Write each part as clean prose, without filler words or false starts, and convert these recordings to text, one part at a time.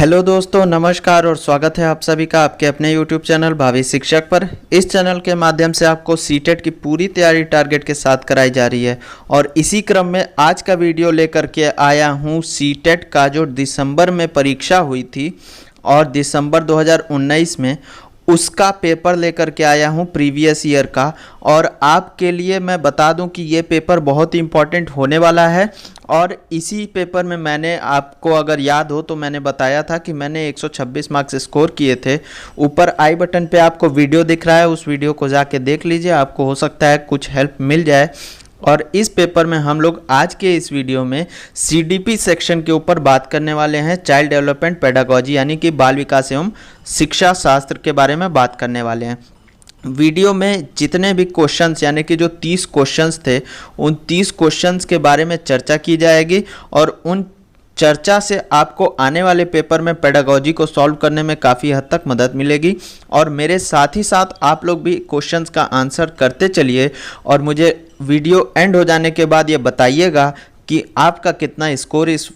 Hello दोस्तों, नमस्कार और स्वागत है आप सभी का आपके अपने YouTube चैनल भावी शिक्षक पर। इस चैनल के माध्यम से आपको सीटेट की पूरी तैयारी टारगेट के साथ कराई जा रही है और इसी क्रम में आज का वीडियो लेकर के आया हूँ सीटेट का जो दिसंबर में परीक्षा हुई थी और दिसंबर 2019 में उसका पेपर लेकर के आया हूँ प्रीवियस ईयर का। और आपके लिए मैं बता दूं कि ये पेपर बहुत ही इम्पॉर्टेंट होने वाला है। और इसी पेपर में मैंने आपको अगर याद हो तो मैंने बताया था कि मैंने 126 मार्क्स स्कोर किए थे। ऊपर आई बटन पे आपको वीडियो दिख रहा है, उस वीडियो को जाके देख लीजिए, आपको हो सकता है कुछ हेल्प मिल जाए। और इस पेपर में हम लोग आज के इस वीडियो में सीडीपी सेक्शन के ऊपर बात करने वाले हैं, चाइल्ड डेवलपमेंट पेडागोजी यानी कि बाल विकास एवं शिक्षा शास्त्र के बारे में बात करने वाले हैं। वीडियो में जितने भी क्वेश्चंस यानी कि जो 30 क्वेश्चंस थे उन 30 क्वेश्चंस के बारे में चर्चा की जाएगी और उन चर्चा से आपको आने वाले पेपर में पेडागोजी को सॉल्व करने में काफ़ी हद तक मदद मिलेगी। और मेरे साथ ही साथ आप लोग भी क्वेश्चंस का आंसर करते चलिए और मुझे वीडियो एंड हो जाने के बाद ये बताइएगा कि आपका कितना स्कोर इस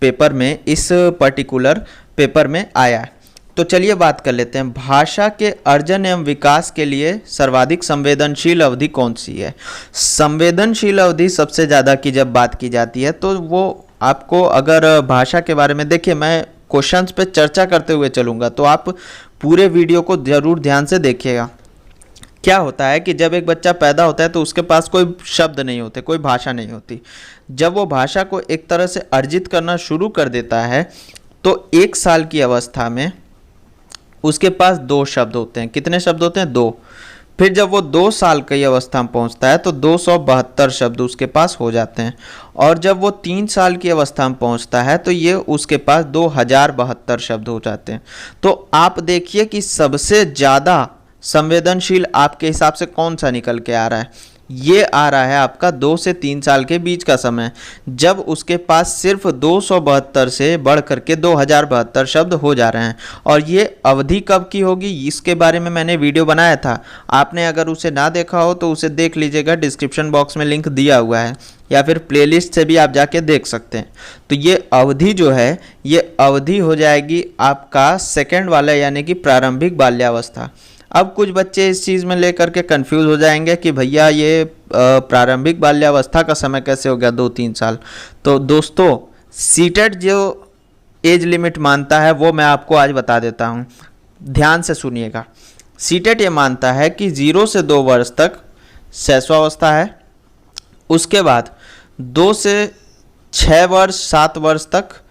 पेपर में, इस पर्टिकुलर पेपर में आया है। तो चलिए बात कर लेते हैं। भाषा के अर्जन एवं विकास के लिए सर्वाधिक संवेदनशील अवधि कौन सी है? संवेदनशील अवधि सबसे ज़्यादा की जब बात की जाती है तो वो आपको, अगर भाषा के बारे में देखिए, मैं क्वेश्चंस पे चर्चा करते हुए चलूँगा तो आप पूरे वीडियो को ज़रूर ध्यान से देखिएगा। क्या होता है कि जब एक बच्चा पैदा होता है तो उसके पास कोई शब्द नहीं होते, कोई भाषा नहीं होती। जब वो भाषा को एक तरह से अर्जित करना शुरू कर देता है तो 1 साल की अवस्था में उसके पास 2 शब्द होते हैं। कितने शब्द होते हैं? 2। फिर जब वो 2 साल की अवस्था में पहुंचता है तो 272 शब्द उसके पास हो जाते हैं। और जब वो 3 साल की अवस्था में पहुंचता है तो ये उसके पास 2072 शब्द हो जाते हैं। तो आप देखिए कि सबसे ज़्यादा संवेदनशील आपके हिसाब से कौन सा निकल के आ रहा है? ये आ रहा है आपका 2 से 3 साल के बीच का समय, जब उसके पास सिर्फ 272 से बढ़ करके 2072 शब्द हो जा रहे हैं। और ये अवधि कब की होगी इसके बारे में मैंने वीडियो बनाया था, आपने अगर उसे ना देखा हो तो उसे देख लीजिएगा, डिस्क्रिप्शन बॉक्स में लिंक दिया हुआ है या फिर प्लेलिस्ट से भी आप जाके देख सकते हैं। तो ये अवधि जो है, ये अवधि हो जाएगी आपका सेकेंड वाला यानी कि प्रारंभिक बाल्यावस्था। अब कुछ बच्चे इस चीज़ में लेकर के कंफ्यूज हो जाएंगे कि भैया ये प्रारंभिक बाल्यावस्था का समय कैसे हो गया 2-3 साल। तो दोस्तों, सीटेट जो एज लिमिट मानता है वो मैं आपको आज बता देता हूँ, ध्यान से सुनिएगा। सीटेट ये मानता है कि 0 से 2 वर्ष तक शैशवावस्था है, उसके बाद 2 से 6 वर्ष 7 वर्ष तक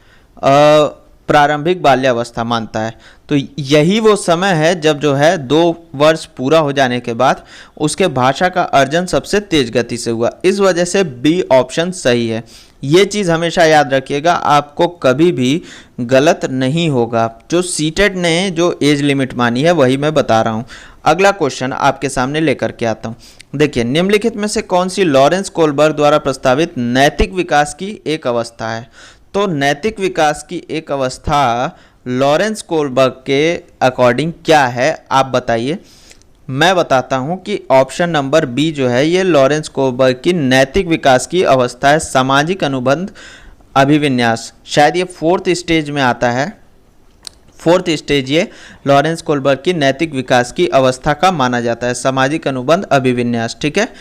प्रारंभिक बाल्यावस्था मानता है। तो यही वो समय है जब जो है 2 वर्ष पूरा हो जाने के बाद उसके भाषा का अर्जन सबसे तेज गति से हुआ। इस वजह से बी ऑप्शन सही है। ये चीज़ हमेशा याद रखिएगा, आपको कभी भी गलत नहीं होगा। जो सीटेट ने जो एज लिमिट मानी है वही मैं बता रहा हूँ। अगला क्वेश्चन आपके सामने लेकर के आता हूँ। देखिए, निम्नलिखित में से कौन सी लॉरेंस कोलबर्ग द्वारा प्रस्तावित नैतिक विकास की एक अवस्था है? तो नैतिक विकास की एक अवस्था लॉरेंस कोलबर्ग के अकॉर्डिंग क्या है, आप बताइए। मैं बताता हूं कि ऑप्शन नंबर बी जो है ये लॉरेंस कोलबर्ग की नैतिक विकास की अवस्था है, सामाजिक अनुबंध अभिविन्यास। शायद ये 4th स्टेज में आता है। 4th स्टेज ये लॉरेंस कोलबर्ग की नैतिक विकास की अवस्था का माना जाता है, सामाजिक अनुबंध अभिविन्यास। ठीक है,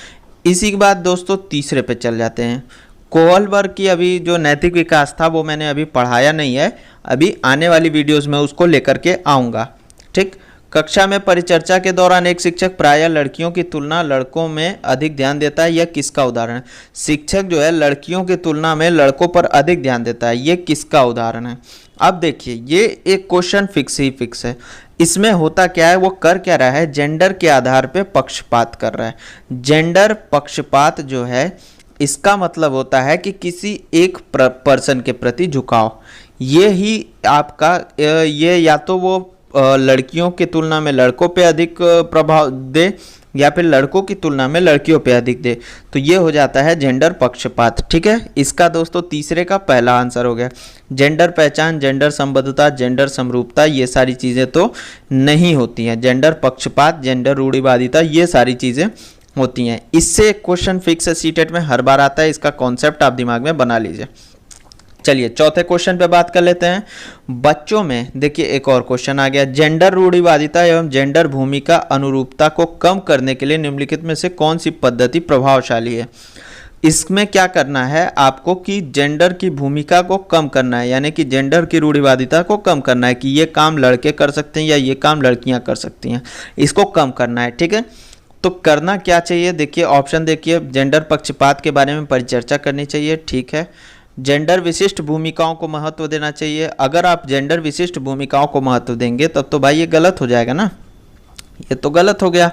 इसी के बाद दोस्तों तीसरे पे चल जाते हैं। कोलबर्ग की अभी जो नैतिक विकास था वो मैंने अभी पढ़ाया नहीं है, अभी आने वाली वीडियोस में उसको लेकर के आऊँगा। ठीक, कक्षा में परिचर्चा के दौरान एक शिक्षक प्रायः लड़कियों की तुलना लड़कों में अधिक ध्यान देता है, यह किसका उदाहरण है? शिक्षक जो है लड़कियों की तुलना में लड़कों पर अधिक ध्यान देता है, ये किसका उदाहरण है? अब देखिए, ये एक क्वेश्चन फिक्स है। इसमें होता क्या है, वो कर क्या रहा है, जेंडर के आधार पर पक्षपात कर रहा है। जेंडर पक्षपात जो है इसका मतलब होता है कि किसी एक पर्सन के प्रति झुकाव। ये ही आपका ये या तो वो लड़कियों की तुलना में लड़कों पे अधिक प्रभाव दे या फिर लड़कों की तुलना में लड़कियों पे अधिक दे, तो ये हो जाता है जेंडर पक्षपात। ठीक है, इसका दोस्तों तीसरे का पहला आंसर हो गया। जेंडर पहचान, जेंडर संबद्धता, जेंडर समरूपता, ये सारी चीज़ें तो नहीं होती हैं। जेंडर पक्षपात, जेंडर रूढ़िवादिता, ये सारी चीज़ें होती हैं। इससे क्वेश्चन फिक्स है, सीटेट में हर बार आता है, इसका कॉन्सेप्ट आप दिमाग में बना लीजिए। चलिए चौथे क्वेश्चन पे बात कर लेते हैं। बच्चों में देखिए एक और क्वेश्चन आ गया, जेंडर रूढ़िवादिता एवं जेंडर भूमिका अनुरूपता को कम करने के लिए निम्नलिखित में से कौन सी पद्धति प्रभावशाली है। इसमें क्या करना है आपको कि जेंडर की भूमिका को कम करना है, यानी कि जेंडर की रूढ़िवादिता को कम करना है कि ये काम लड़के कर सकते हैं या ये काम लड़कियां कर सकती हैं, इसको कम करना है। ठीक है, तो करना क्या चाहिए, देखिए ऑप्शन देखिए, जेंडर पक्षपात के बारे में परिचर्चा करनी चाहिए। ठीक है, जेंडर विशिष्ट भूमिकाओं को महत्व देना चाहिए। अगर आप जेंडर विशिष्ट भूमिकाओं को महत्व देंगे तब तो भाई ये गलत हो जाएगा ना, ये तो गलत हो गया,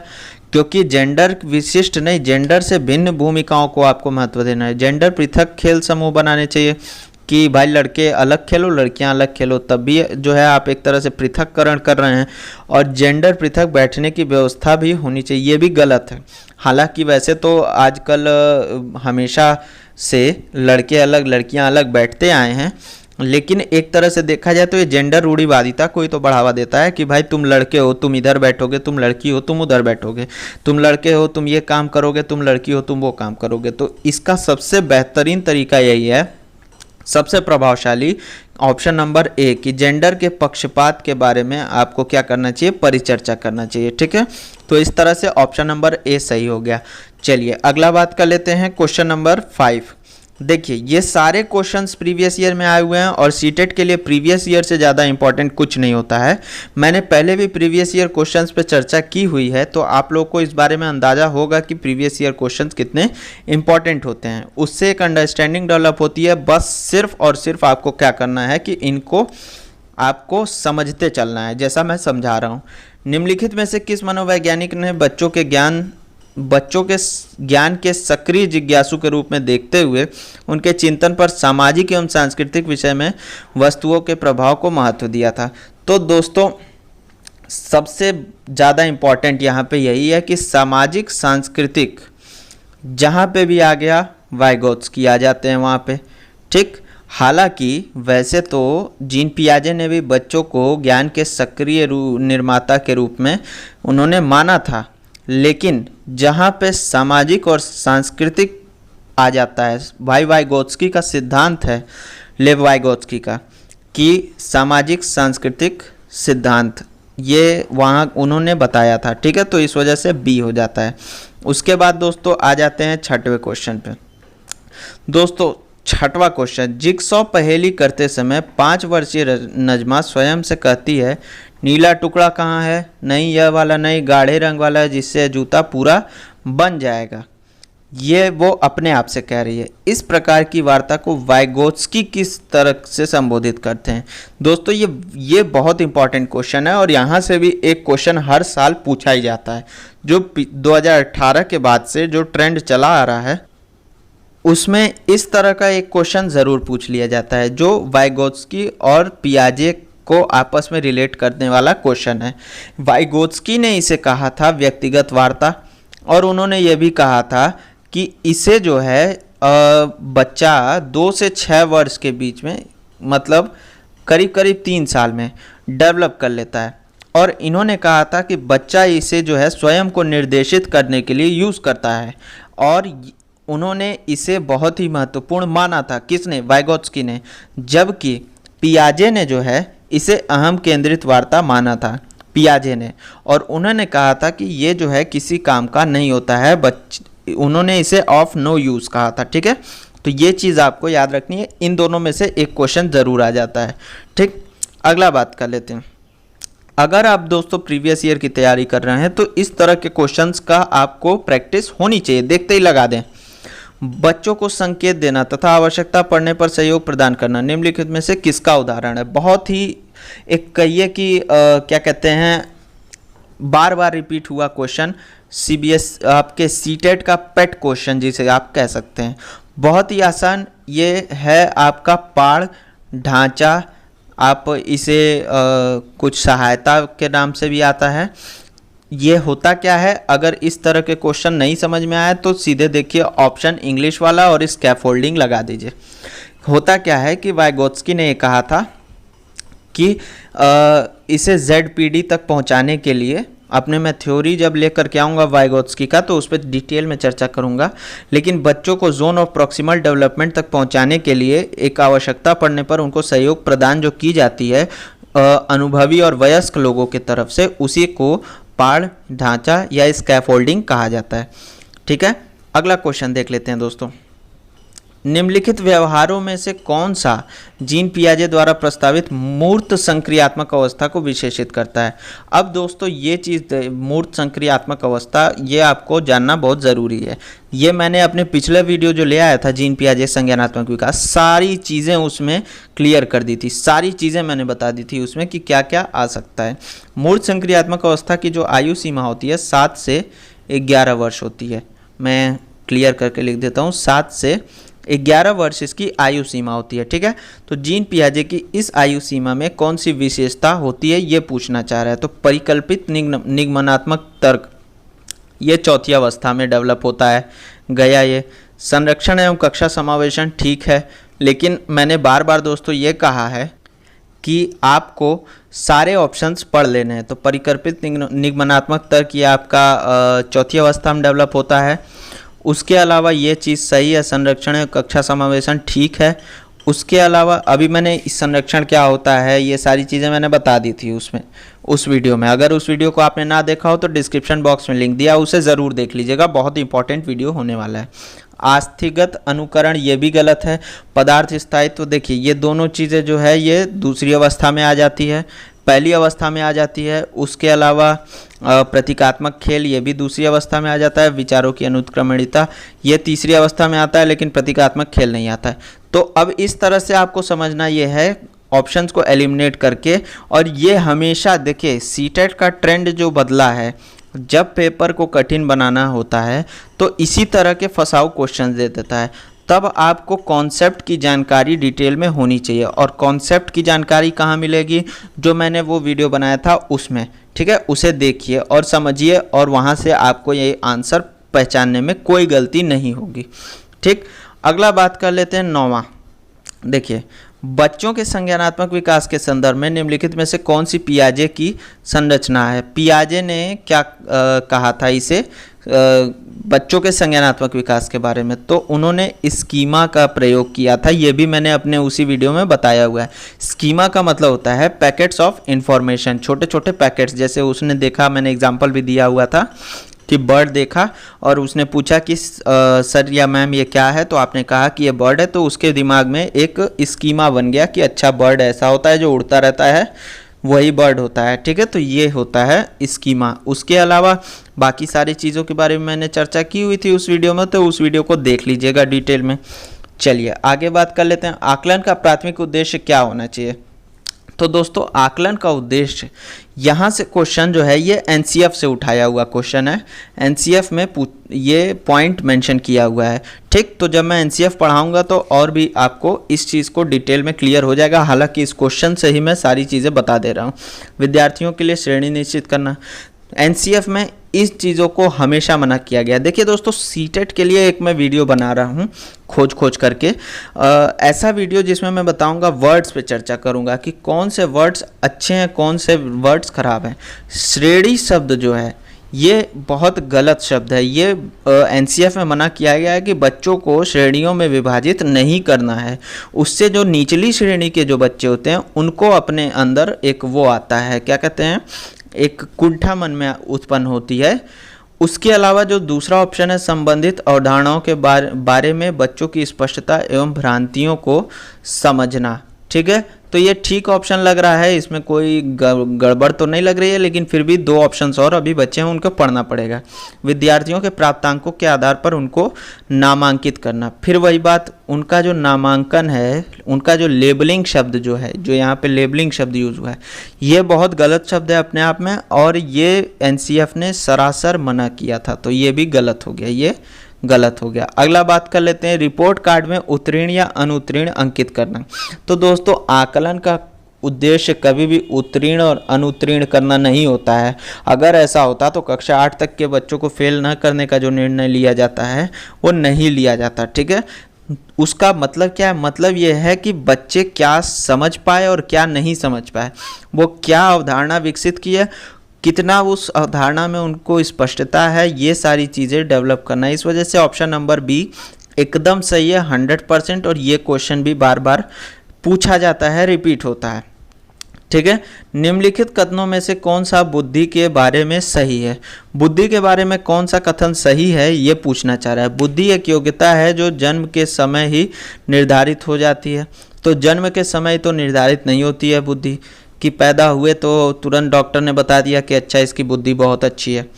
क्योंकि जेंडर विशिष्ट नहीं, जेंडर से भिन्न भूमिकाओं को आपको महत्व देना है। जेंडर पृथक खेल समूह बनाने चाहिए कि भाई लड़के अलग खेलो लड़कियां अलग खेलो, तब भी जो है आप एक तरह से पृथककरण कर रहे हैं। और जेंडर पृथक बैठने की व्यवस्था भी होनी चाहिए, ये भी गलत है। हालांकि वैसे तो आजकल हमेशा से लड़के अलग लड़कियां अलग बैठते आए हैं, लेकिन एक तरह से देखा जाए तो ये जेंडर रूढ़िवादिता को ही तो बढ़ावा देता है कि भाई तुम लड़के हो तुम इधर बैठोगे, तुम लड़की हो तुम उधर बैठोगे, तुम लड़के हो तुम ये काम करोगे, तुम लड़की हो तुम वो काम करोगे। तो इसका सबसे बेहतरीन तरीका यही है, सबसे प्रभावशाली ऑप्शन नंबर ए कि जेंडर के पक्षपात के बारे में आपको क्या करना चाहिए, परिचर्चा करना चाहिए। ठीक है, तो इस तरह से ऑप्शन नंबर ए सही हो गया। चलिए अगला बात कर लेते हैं, क्वेश्चन नंबर 5। देखिए ये सारे क्वेश्चंस प्रीवियस ईयर में आए हुए हैं और सीटेट के लिए प्रीवियस ईयर से ज़्यादा इंपॉर्टेंट कुछ नहीं होता है। मैंने पहले भी प्रीवियस ईयर क्वेश्चंस पे चर्चा की हुई है, तो आप लोग को इस बारे में अंदाज़ा होगा कि प्रीवियस ईयर क्वेश्चंस कितने इंपॉर्टेंट होते हैं। उससे एक अंडरस्टैंडिंग डेवलप होती है। बस सिर्फ और सिर्फ आपको क्या करना है कि इनको आपको समझते चलना है, जैसा मैं समझा रहा हूँ। निम्नलिखित में से किस मनोवैज्ञानिक ने बच्चों के ज्ञान के सक्रिय जिज्ञासु के रूप में देखते हुए उनके चिंतन पर सामाजिक एवं सांस्कृतिक विषय में वस्तुओं के प्रभाव को महत्व दिया था। तो दोस्तों सबसे ज़्यादा इम्पॉर्टेंट यहाँ पे यही है कि सामाजिक सांस्कृतिक जहाँ पे भी आ गया वाइगोत्स्की आ जाते हैं वहाँ पे। ठीक, हालांकि वैसे तो जीन पियाजे ने भी बच्चों को ज्ञान के सक्रिय निर्माता के रूप में उन्होंने माना था, लेकिन जहाँ पे सामाजिक और सांस्कृतिक आ जाता है, वाइगोत्स्की का सिद्धांत है, लेव वाइगोत्स्की का, कि सामाजिक सांस्कृतिक सिद्धांत ये वहाँ उन्होंने बताया था। ठीक है, तो इस वजह से बी हो जाता है। उसके बाद दोस्तों आ जाते हैं छठवें क्वेश्चन पे। दोस्तों छठवां क्वेश्चन, जिगसॉ पहेली करते समय 5 वर्षीय नजमा स्वयं से कहती है नीला टुकड़ा कहाँ है, नहीं यह वाला नहीं, गाढ़े रंग वाला है जिससे जूता पूरा बन जाएगा। ये वो अपने आप से कह रही है। इस प्रकार की वार्ता को वाइगोत्स्की किस तरह से संबोधित करते हैं। दोस्तों ये बहुत इंपॉर्टेंट क्वेश्चन है और यहाँ से भी एक क्वेश्चन हर साल पूछा ही जाता है। जो 2018 के बाद से जो ट्रेंड चला आ रहा है उसमें इस तरह का एक क्वेश्चन ज़रूर पूछ लिया जाता है, जो वाइगोत्स्की और पियाजे को आपस में रिलेट करने वाला क्वेश्चन है। वाइगोत्स्की ने इसे कहा था व्यक्तिगत वार्ता, और उन्होंने ये भी कहा था कि इसे जो है बच्चा 2 से 6 वर्ष के बीच में, मतलब करीब करीब 3 साल में डेवलप कर लेता है। और इन्होंने कहा था कि बच्चा इसे जो है स्वयं को निर्देशित करने के लिए यूज़ करता है, और उन्होंने इसे बहुत ही महत्वपूर्ण माना था। किसने? वाइगोत्स्की ने। जबकि पियाजे ने जो है इसे अहम केंद्रित वार्ता माना था, पियाजे ने, और उन्होंने कहा था कि ये जो है किसी काम का नहीं होता है, उन्होंने इसे ऑफ नो यूज़ कहा था। ठीक है, तो ये चीज़ आपको याद रखनी है। इन दोनों में से एक क्वेश्चन ज़रूर आ जाता है। ठीक, अगला बात कर लेते हैं। अगर आप दोस्तों प्रीवियस ईयर की तैयारी कर रहे हैं तो इस तरह के क्वेश्चंस का आपको प्रैक्टिस होनी चाहिए, देखते ही लगा दें। बच्चों को संकेत देना तथा आवश्यकता पड़ने पर सहयोग प्रदान करना निम्नलिखित में से किसका उदाहरण है। बहुत ही एक कहिए कि क्या कहते हैं, बार बार रिपीट हुआ क्वेश्चन, सीबीएस आपके सीटेट का पेट क्वेश्चन जिसे आप कह सकते हैं। बहुत ही आसान ये है, आपका पाढ़ ढांचा, आप इसे कुछ सहायता के नाम से भी आता है। ये होता क्या है, अगर इस तरह के क्वेश्चन नहीं समझ में आए तो सीधे देखिए ऑप्शन इंग्लिश वाला और स्कैफोल्डिंग लगा दीजिए। होता क्या है कि वाइगोत्स्की ने ये कहा था कि इसे ZPD तक पहुंचाने के लिए अपने मैं थ्योरी जब लेकर के आऊँगा वाइगोत्स्की का तो उस पर डिटेल में चर्चा करूँगा। लेकिन बच्चों को जोन ऑफ प्रॉक्सिमल डेवलपमेंट तक पहुँचाने के लिए एक आवश्यकता पड़ने पर उनको सहयोग प्रदान जो की जाती है अनुभवी और वयस्क लोगों की तरफ से, उसी को पाड़ ढांचा या स्कैफोल्डिंग कहा जाता है। ठीक है, अगला क्वेश्चन देख लेते हैं दोस्तों। निम्नलिखित व्यवहारों में से कौन सा जीन पियाजे द्वारा प्रस्तावित मूर्त संक्रियात्मक अवस्था को विशेषित करता है? अब दोस्तों ये चीज़ मूर्त संक्रियात्मक अवस्था ये आपको जानना बहुत ज़रूरी है। ये मैंने अपने पिछले वीडियो जो ले आया था जीन पियाजे संज्ञानात्मक विकास, सारी चीज़ें उसमें क्लियर कर दी थी, सारी चीज़ें मैंने बता दी थी उसमें कि क्या क्या आ सकता है। मूर्त संक्रियात्मक अवस्था की जो आयु सीमा होती है 7 से 11 वर्ष होती है। मैं क्लियर करके लिख देता हूँ, 7 से 11 वर्ष इसकी आयु सीमा होती है। ठीक है, तो जीन पियाजे की इस आयु सीमा में कौन सी विशेषता होती है ये पूछना चाह रहा है। तो परिकल्पित निगमनात्मक तर्क ये चौथी अवस्था में डेवलप होता है गया। ये संरक्षण एवं कक्षा समावेशन ठीक है, लेकिन मैंने बार बार दोस्तों ये कहा है कि आपको सारे ऑप्शंस पढ़ लेने हैं। तो परिकल्पित निगमनात्मक तर्क ये आपका चौथी अवस्था में डेवलप होता है। उसके अलावा ये चीज़ सही है, संरक्षण एवं कक्षा समावेशन ठीक है। उसके अलावा अभी मैंने इस संरक्षण क्या होता है ये सारी चीज़ें मैंने बता दी थी उसमें, उस वीडियो में। अगर उस वीडियो को आपने ना देखा हो तो डिस्क्रिप्शन बॉक्स में लिंक दिया, उसे ज़रूर देख लीजिएगा, बहुत इंपॉर्टेंट वीडियो होने वाला है। आस्थिगत अनुकरण ये भी गलत है। पदार्थ स्थायित्व देखिए ये दोनों चीज़ें जो है ये दूसरी अवस्था में आ जाती है, पहली अवस्था में आ जाती है। उसके अलावा प्रतीकात्मक खेल ये भी दूसरी अवस्था में आ जाता है। विचारों की अनुत्क्रमणिता ये तीसरी अवस्था में आता है, लेकिन प्रतीकात्मक खेल नहीं आता है। तो अब इस तरह से आपको समझना ये है ऑप्शंस को एलिमिनेट करके। और ये हमेशा देखिए सीटेट का ट्रेंड जो बदला है, जब पेपर को कठिन बनाना होता है तो इसी तरह के फंसाऊ क्वेश्चन दे देता है। तब आपको कॉन्सेप्ट की जानकारी डिटेल में होनी चाहिए, और कॉन्सेप्ट की जानकारी कहाँ मिलेगी? जो मैंने वो वीडियो बनाया था उसमें। ठीक है, उसे देखिए और समझिए, और वहाँ से आपको ये आंसर पहचानने में कोई गलती नहीं होगी। ठीक, अगला बात कर लेते हैं 9वां। देखिए बच्चों के संज्ञानात्मक विकास के संदर्भ में निम्नलिखित में से कौन सी पियाजे की संरचना है? पियाजे ने क्या कहा था इसे बच्चों के संज्ञानात्मक विकास के बारे में? तो उन्होंने स्कीमा का प्रयोग किया था, ये भी मैंने अपने उसी वीडियो में बताया हुआ है। स्कीमा का मतलब होता है पैकेट्स ऑफ इंफॉर्मेशन, छोटे छोटे पैकेट्स। जैसे उसने देखा, मैंने एग्जांपल भी दिया हुआ था कि बर्ड देखा और उसने पूछा कि सर या मैम ये क्या है, तो आपने कहा कि ये बर्ड है, तो उसके दिमाग में एक स्कीमा बन गया कि अच्छा बर्ड ऐसा होता है जो उड़ता रहता है, वही बर्ड होता है। ठीक है, तो ये होता है स्कीमा। उसके अलावा बाकी सारी चीज़ों के बारे में मैंने चर्चा की हुई थी उस वीडियो में, तो उस वीडियो को देख लीजिएगा डिटेल में। चलिए आगे बात कर लेते हैं, आकलन का प्राथमिक उद्देश्य क्या होना चाहिए? तो दोस्तों आकलन का उद्देश्य, यहाँ से क्वेश्चन जो है ये एनसीएफ से उठाया हुआ क्वेश्चन है, एनसीएफ में ये पॉइंट मेंशन किया हुआ है। ठीक, तो जब मैं एनसीएफ पढ़ाऊंगा तो और भी आपको इस चीज़ को डिटेल में क्लियर हो जाएगा। हालांकि इस क्वेश्चन से ही मैं सारी चीज़ें बता दे रहा हूँ। विद्यार्थियों के लिए श्रेणी निश्चित करना, एनसीएफ में इस चीज़ों को हमेशा मना किया गया। देखिए दोस्तों सीटेट के लिए एक मैं वीडियो बना रहा हूँ खोज करके, ऐसा वीडियो जिसमें मैं बताऊंगा, वर्ड्स पे चर्चा करूंगा कि कौन से वर्ड्स अच्छे हैं, कौन से वर्ड्स खराब हैं। श्रेणी शब्द जो है ये बहुत गलत शब्द है। ये एनसीएफ में मना किया गया है कि बच्चों को श्रेणियों में विभाजित नहीं करना है। उससे जो निचली श्रेणी के जो बच्चे होते हैं उनको अपने अंदर एक वो आता है, क्या कहते हैं, एक कुंठा मन में उत्पन्न होती है। उसके अलावा जो दूसरा ऑप्शन है, संबंधित अवधारणाओं के बारे में बच्चों की स्पष्टता एवं भ्रांतियों को समझना। ठीक है, तो ये ठीक ऑप्शन लग रहा है, इसमें कोई गड़बड़ तो नहीं लग रही है, लेकिन फिर भी 2 ऑप्शंस और अभी बच्चे हैं, उनको पढ़ना पड़ेगा। विद्यार्थियों के प्राप्तांकों के आधार पर उनको नामांकित करना, फिर वही बात, उनका जो नामांकन है, उनका जो लेबलिंग शब्द जो है, जो यहाँ पे लेबलिंग शब्द यूज हुआ है, ये बहुत गलत शब्द है अपने आप में, और ये एनसीएफ ने सरासर मना किया था, तो ये भी गलत हो गया, ये गलत हो गया। अगला बात कर लेते हैं, रिपोर्ट कार्ड में उत्तीर्ण या अनुत्तीर्ण अंकित करना। तो दोस्तों आकलन का उद्देश्य कभी भी उत्तीर्ण और अनुत्तीर्ण करना नहीं होता है। अगर ऐसा होता तो कक्षा 8 तक के बच्चों को फेल न करने का जो निर्णय लिया जाता है वो नहीं लिया जाता। ठीक है, उसका मतलब क्या है? मतलब ये है कि बच्चे क्या समझ पाए और क्या नहीं समझ पाए, वो क्या अवधारणा विकसित की है, कितना उस अवधारणा में उनको स्पष्टता है, ये सारी चीज़ें डेवलप करना है। इस वजह से ऑप्शन नंबर बी एकदम सही है 100%। और ये क्वेश्चन भी बार बार पूछा जाता है, रिपीट होता है। ठीक है, निम्नलिखित कथनों में से कौन सा बुद्धि के बारे में सही है? बुद्धि के बारे में कौन सा कथन सही है ये पूछना चाह रहा है। बुद्धि एक योग्यता है जो जन्म के समय ही निर्धारित हो जाती है। तो जन्म के समय तो निर्धारित नहीं होती है बुद्धि कि पैदा हुए तो तुरंत डॉक्टर ने बता दिया कि अच्छा इसकी बुद्धि बहुत अच्छी है।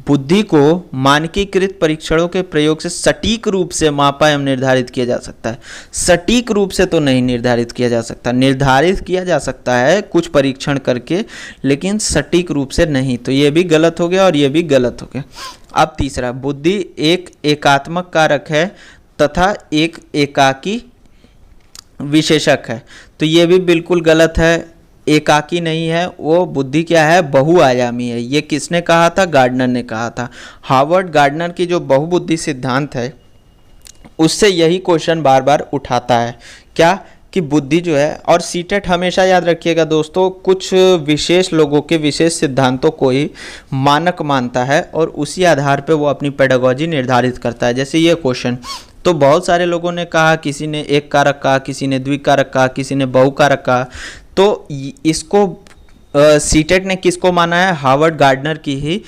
बुद्धि को मानकीकृत परीक्षणों के प्रयोग से सटीक रूप से मापा एवं निर्धारित किया जा सकता है। सटीक रूप से तो नहीं निर्धारित किया जा सकता, निर्धारित किया जा सकता है कुछ परीक्षण करके, लेकिन सटीक रूप से नहीं। तो ये भी गलत हो गया और ये भी गलत हो गया। अब तीसरा, बुद्धि एक एकात्मक कारक है तथा एक एकाकी विशेषक है। तो ये भी बिल्कुल गलत है, एकाकी नहीं है वो। बुद्धि क्या है? बहुआयामी है। ये किसने कहा था? गार्डनर ने कहा था। हार्वर्ड गार्डनर की जो बहुबुद्धि सिद्धांत है उससे यही क्वेश्चन बार बार उठाता है, क्या कि बुद्धि जो है, और सीटेट हमेशा याद रखिएगा दोस्तों, कुछ विशेष लोगों के विशेष सिद्धांतों को ही मानक मानता है और उसी आधार पे वो अपनी पेडागोजी निर्धारित करता है। जैसे ये क्वेश्चन, तो बहुत सारे लोगों ने कहा, किसी ने एक कारक कहा, किसी ने द्विकारक कहा, किसी ने बहुकारक कहा। तो इसको सीटेट ने किसको माना है? हार्वर्ड गार्डनर की ही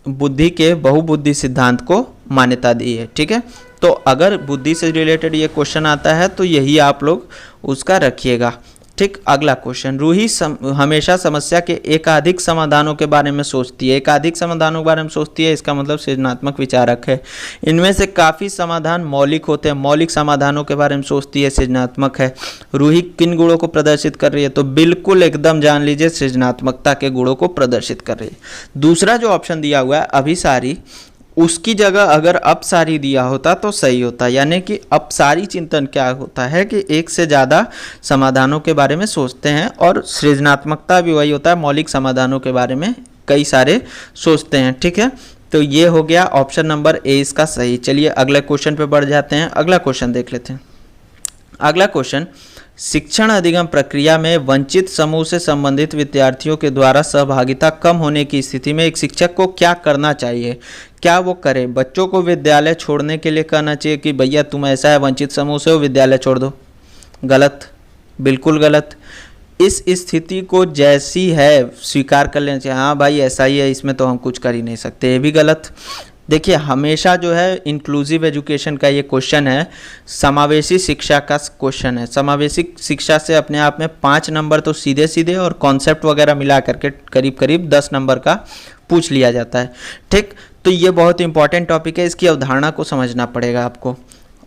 बुद्धि के बहुबुद्धि सिद्धांत को मान्यता दी है। ठीक है, तो अगर बुद्धि से रिलेटेड ये क्वेश्चन आता है तो यही आप लोग उसका रखिएगा। ठीक, अगला क्वेश्चन, रूही हमेशा समस्या के एकाधिक समाधानों के बारे में सोचती है। एकाधिक समाधानों के बारे में सोचती है, इसका मतलब सृजनात्मक विचारक है। इनमें से काफ़ी समाधान मौलिक होते हैं, मौलिक समाधानों के बारे में सोचती है, सृजनात्मक है। रूही किन गुणों को प्रदर्शित कर रही है? तो बिल्कुल एकदम जान लीजिए, सृजनात्मकता के गुणों को प्रदर्शित कर रही है। दूसरा जो ऑप्शन दिया हुआ है अभिसारी, उसकी जगह अगर अपसारी दिया होता तो सही होता। यानी कि अपसारी चिंतन क्या होता है कि एक से ज़्यादा समाधानों के बारे में सोचते हैं, और सृजनात्मकता भी वही होता है, मौलिक समाधानों के बारे में कई सारे सोचते हैं। ठीक है, तो ये हो गया ऑप्शन नंबर ए इसका सही। चलिए अगले क्वेश्चन पे बढ़ जाते हैं। अगला क्वेश्चन देख लेते हैं। अगला क्वेश्चन, शिक्षण अधिगम प्रक्रिया में वंचित समूह से संबंधित विद्यार्थियों के द्वारा सहभागिता कम होने की स्थिति में एक शिक्षक को क्या करना चाहिए? क्या वो करे? बच्चों को विद्यालय छोड़ने के लिए कहना चाहिए कि भैया तुम ऐसा है, वंचित समूह से हो, विद्यालय छोड़ दो? गलत, बिल्कुल गलत। इस स्थिति को जैसी है स्वीकार कर लेना चाहिए, हाँ भाई ऐसा ही है, इसमें तो हम कुछ कर ही नहीं सकते, ये भी गलत। देखिए हमेशा जो है इंक्लूसिव एजुकेशन का ये क्वेश्चन है, समावेशी शिक्षा का क्वेश्चन है। समावेशी शिक्षा से अपने आप में 5 नंबर तो सीधे सीधे और कॉन्सेप्ट वगैरह मिला करके करीब करीब 10 नंबर का पूछ लिया जाता है। ठीक, तो ये बहुत इंपॉर्टेंट टॉपिक है, इसकी अवधारणा को समझना पड़ेगा आपको।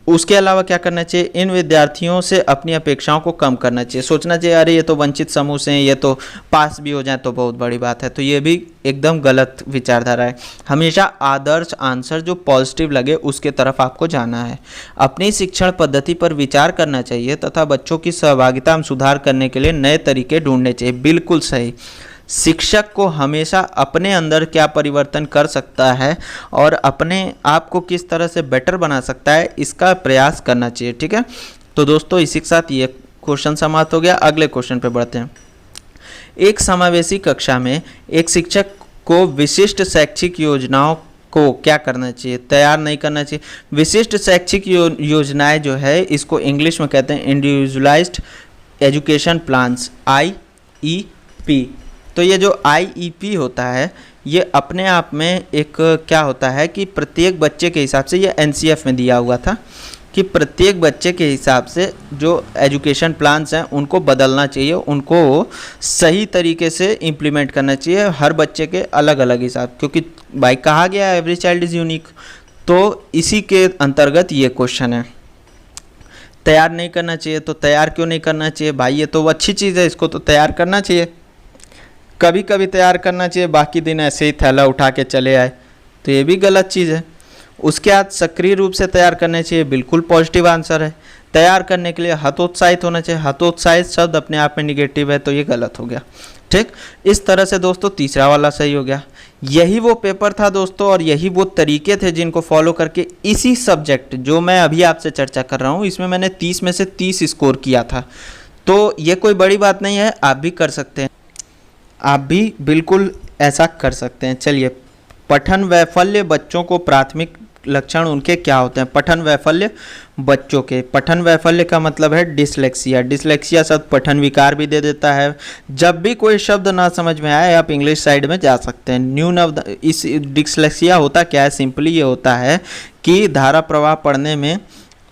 उसके अलावा क्या करना चाहिए? इन विद्यार्थियों से अपनी अपेक्षाओं को कम करना चाहिए। सोचना चाहिए अरे ये तो वंचित समूह से हैं, ये तो पास भी हो जाए तो बहुत बड़ी बात है। तो ये भी एकदम गलत विचारधारा है। हमेशा आदर्श आंसर जो पॉजिटिव लगे उसके तरफ आपको जाना है। अपनी शिक्षण पद्धति पर विचार करना चाहिए तथा बच्चों की सहभागिता में सुधार करने के लिए नए तरीके ढूंढने चाहिए। बिल्कुल सही। शिक्षक को हमेशा अपने अंदर क्या परिवर्तन कर सकता है और अपने आप को किस तरह से बेटर बना सकता है, इसका प्रयास करना चाहिए। ठीक है, तो दोस्तों इसी के साथ ये क्वेश्चन समाप्त हो गया। अगले क्वेश्चन पे बढ़ते हैं। एक समावेशी कक्षा में एक शिक्षक को विशिष्ट शैक्षिक योजनाओं को क्या करना चाहिए? तैयार नहीं करना चाहिए। विशिष्ट शैक्षिक योजनाएं जो है इसको इंग्लिश में कहते हैं इंडिविजुअलाइज्ड एजुकेशन प्लान्स, IEP। तो ये जो IEP होता है ये अपने आप में एक क्या होता है कि प्रत्येक बच्चे के हिसाब से, ये NCF में दिया हुआ था कि प्रत्येक बच्चे के हिसाब से जो एजुकेशन प्लान्स हैं उनको बदलना चाहिए, उनको सही तरीके से इम्प्लीमेंट करना चाहिए, हर बच्चे के अलग अलग हिसाब, क्योंकि भाई कहा गया एवरी चाइल्ड इज़ यूनिक। तो इसी के अंतर्गत ये क्वेश्चन है। तैयार नहीं करना चाहिए, तो तैयार क्यों नहीं करना चाहिए भाई? ये तो अच्छी चीज़ है, इसको तो तैयार करना चाहिए। कभी कभी तैयार करना चाहिए, बाकी दिन ऐसे ही थैला उठा के चले आए, तो ये भी गलत चीज़ है। उसके बाद सक्रिय रूप से तैयार करना चाहिए, बिल्कुल पॉजिटिव आंसर है। तैयार करने के लिए हतोत्साहित होना चाहिए, हतोत्साहित शब्द अपने आप में निगेटिव है, तो ये गलत हो गया। ठीक, इस तरह से दोस्तों तीसरा वाला सही हो गया। यही वो पेपर था दोस्तों और यही वो तरीके थे जिनको फॉलो करके इसी सब्जेक्ट जो मैं अभी आपसे चर्चा कर रहा हूँ इसमें मैंने 30 में से 30 स्कोर किया था। तो ये कोई बड़ी बात नहीं है, आप भी कर सकते हैं। आप भी बिल्कुल ऐसा कर सकते हैं। चलिए, पठन वैफल्य बच्चों को प्राथमिक लक्षण उनके क्या होते हैं। पठन वैफल्य बच्चों के, पठन वैफल्य का मतलब है डिसलेक्सिया। डिसलेक्सिया शब्द पठन विकार भी दे देता है। जब भी कोई शब्द ना समझ में आए आप इंग्लिश साइड में जा सकते हैं। न्यून इस डिसलेक्सिया होता क्या है, सिंपली ये होता है कि धारा प्रवाह पढ़ने में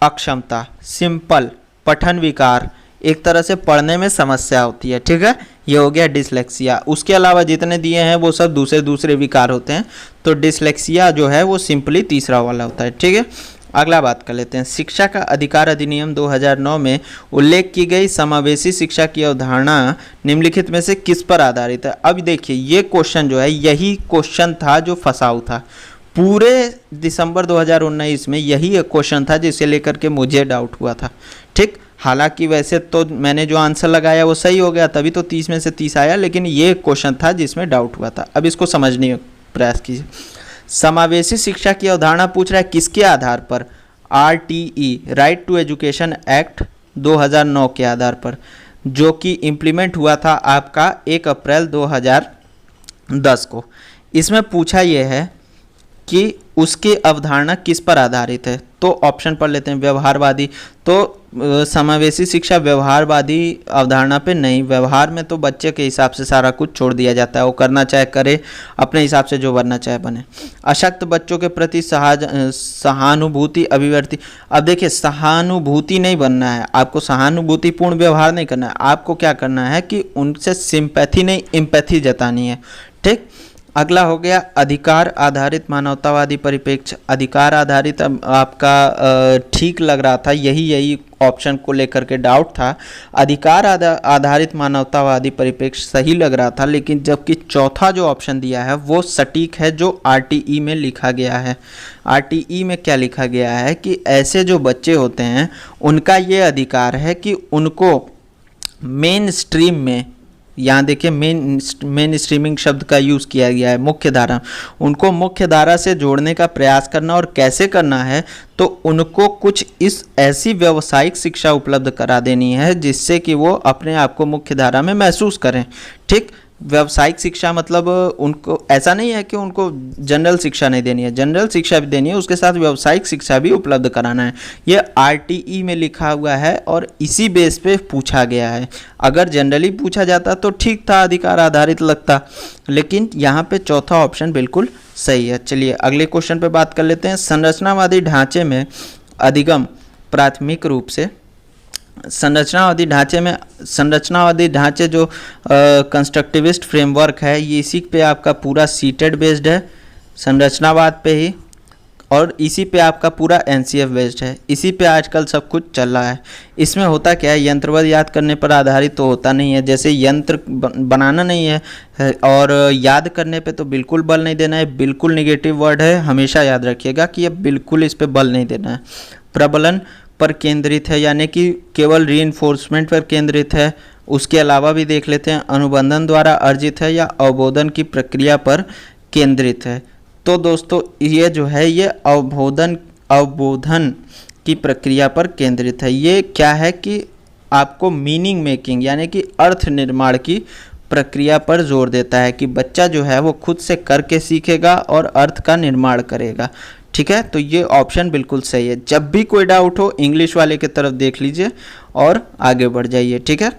अक्षमता, सिंपल पठन विकार, एक तरह से पढ़ने में समस्या होती है। ठीक है, ये हो गया डिसलेक्सिया। उसके अलावा जितने दिए हैं वो सब दूसरे दूसरे विकार होते हैं। तो डिसलेक्सिया जो है वो सिंपली तीसरा वाला होता है। ठीक है, अगला बात कर लेते हैं। शिक्षा का अधिकार अधिनियम 2009 में उल्लेख की गई समावेशी शिक्षा की अवधारणा निम्नलिखित में से किस पर आधारित है। अब देखिए, ये क्वेश्चन जो है यही क्वेश्चन था जो फंसाऊ था। पूरे दिसंबर 2019 में यही एक क्वेश्चन था जिसे लेकर के मुझे डाउट हुआ था। ठीक, हालांकि वैसे तो मैंने जो आंसर लगाया वो सही हो गया, तभी तो 30 में से 30 आया, लेकिन ये क्वेश्चन था जिसमें डाउट हुआ था। अब इसको समझने का प्रयास कीजिए। समावेशी शिक्षा की अवधारणा पूछ रहा है किसके आधार पर। RTE, right to education act 2009 के आधार पर, जो कि इम्प्लीमेंट हुआ था आपका 1 अप्रैल 2010 को। इसमें पूछा यह है कि उसकी अवधारणा किस पर आधारित है। तो ऑप्शन पढ़ लेते हैं। व्यवहारवादी, तो समावेशी शिक्षा व्यवहारवादी अवधारणा पे नहीं। व्यवहार में तो बच्चे के हिसाब से सारा कुछ छोड़ दिया जाता है, वो करना चाहे करे, अपने हिसाब से जो बनना चाहे बने। अशक्त बच्चों के प्रति सहानुभूति अभिव्यक्ति। अब देखिए, सहानुभूति नहीं बनना है आपको, सहानुभूतिपूर्ण व्यवहार नहीं करना है आपको। क्या करना है कि उनसे सिंपैथी नहीं एम्पैथी जतानी है। ठीक, अगला हो गया अधिकार आधारित मानवतावादी परिप्रेक्ष्य। अधिकार आधारित आपका ठीक लग रहा था, यही ऑप्शन को लेकर के डाउट था। अधिकार आधारित मानवतावादी परिप्रेक्ष्य सही लग रहा था, लेकिन जबकि चौथा जो ऑप्शन दिया है वो सटीक है जो RTE में लिखा गया है। RTE में क्या लिखा गया है कि ऐसे जो बच्चे होते हैं उनका ये अधिकार है कि उनको मेन स्ट्रीम में, यहाँ देखिए मेन स्ट्रीमिंग शब्द का यूज़ किया गया है, मुख्य धारा, उनको मुख्य धारा से जोड़ने का प्रयास करना। और कैसे करना है, तो उनको कुछ इस ऐसी व्यावसायिक शिक्षा उपलब्ध करा देनी है जिससे कि वो अपने आप को मुख्य धारा में महसूस करें। ठीक, व्यावसायिक शिक्षा मतलब उनको ऐसा नहीं है कि उनको जनरल शिक्षा नहीं देनी है, जनरल शिक्षा भी देनी है, उसके साथ व्यावसायिक शिक्षा भी उपलब्ध कराना है। ये RTE में लिखा हुआ है और इसी बेस पे पूछा गया है। अगर जनरली पूछा जाता तो ठीक था, अधिकार आधारित लगता, लेकिन यहाँ पे चौथा ऑप्शन बिल्कुल सही है। चलिए अगले क्वेश्चन पे बात कर लेते हैं। संरचनावादी ढांचे में अधिगम प्राथमिक रूप से, संरचनावादी ढांचे जो कंस्ट्रक्टिविस्ट फ्रेमवर्क है, ये इसी पे आपका पूरा सीटेड बेस्ड है, संरचनावाद पे ही, और इसी पे आपका पूरा NCF बेस्ड है। इसी पे आजकल सब कुछ चल रहा है। इसमें होता क्या है, यंत्रवद याद करने पर आधारित तो होता नहीं है, जैसे यंत्र बनाना नहीं है, और याद करने पे तो बिल्कुल बल नहीं देना है, बिल्कुल निगेटिव वर्ड है, हमेशा याद रखिएगा कि ये बिल्कुल इस पे बल नहीं देना है। प्रबलन पर केंद्रित है, यानी कि केवल रीइंफोर्समेंट पर केंद्रित है। उसके अलावा भी देख लेते हैं, अनुबंधन द्वारा अर्जित है या अवबोधन की प्रक्रिया पर केंद्रित है। तो दोस्तों ये जो है ये अवबोधन की प्रक्रिया पर केंद्रित है। ये क्या है कि आपको मीनिंग मेकिंग यानी कि अर्थ निर्माण की प्रक्रिया पर जोर देता है कि बच्चा जो है वो खुद से करके सीखेगा और अर्थ का निर्माण करेगा। ठीक है, तो ये ऑप्शन बिल्कुल सही है। जब भी कोई डाउट हो इंग्लिश वाले की तरफ देख लीजिए और आगे बढ़ जाइए। ठीक है,